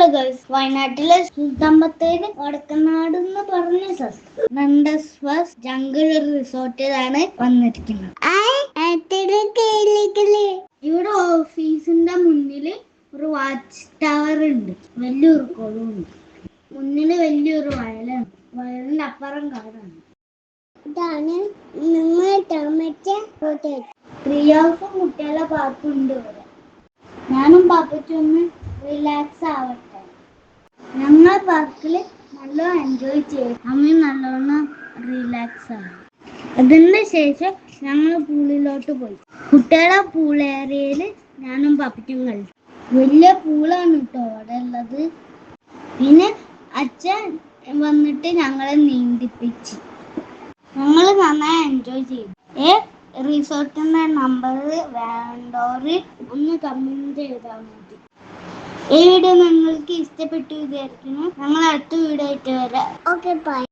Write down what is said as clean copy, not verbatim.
Hello guys, വയനാട്ടിലെ സുൽത്താൻ ബത്തേരി വടക്കനാട് എന്ന് പറഞ്ഞ നന്ദസ്വാസ് ജംഗിൾ റിസോർട്ടിലാണ് വന്നിരിക്കുന്നത്. ഇവിടെ ഓഫീസിന്റെ മുന്നില് ഒരു വാച്ച് ടവർ ഉണ്ട്, വലിയൊരു കുളമുണ്ട്, മുന്നില് വലിയൊരു വയലാണ്, വയലിന്റെ അപ്പുറം കാടാണ്. ഇതാണ് നിങ്ങൾ പ്രിയാസും കുട്ടികളെ പാർക്കുണ്ട് ഇവിടെ. ഞാനും പാപ്പച്ചും ഒന്ന് റിലാക്സ് ആവട്ടെ. ഞങ്ങൾ പാർക്കിൽ നല്ല എൻജോയ് ചെയ്യും, അമ്മ നല്ലോണം റിലാക്സ് ആവും. അതിന് ശേഷം ഞങ്ങൾ പൂളിലോട്ട് പോയി. കുട്ടികളെ പൂൾ ഏരിയയിൽ ഞാനും പാപ്പച്ചും കളിച്ചു. വലിയ പൂളാണ് കേട്ടോ അവിടെ ഉള്ളത്. പിന്നെ അച്ഛൻ വന്നിട്ട് ഞങ്ങളെ നീന്തിപ്പിച്ച് ഞങ്ങൾ നന്നായി എൻജോയ് ചെയ്തു. റിസോർട്ടിന്റെ നമ്പർ വേണ്ടവര് ഒന്ന് കമന്റ് ചെയ്താൽ മതി. ഈ വീഡിയോ നിങ്ങൾക്ക് ഇഷ്ടപ്പെട്ടു വിചാരിക്കുന്നു. ഞങ്ങൾ അടുത്ത വീഡിയോ ആയിട്ട് വരാം. Okay bye.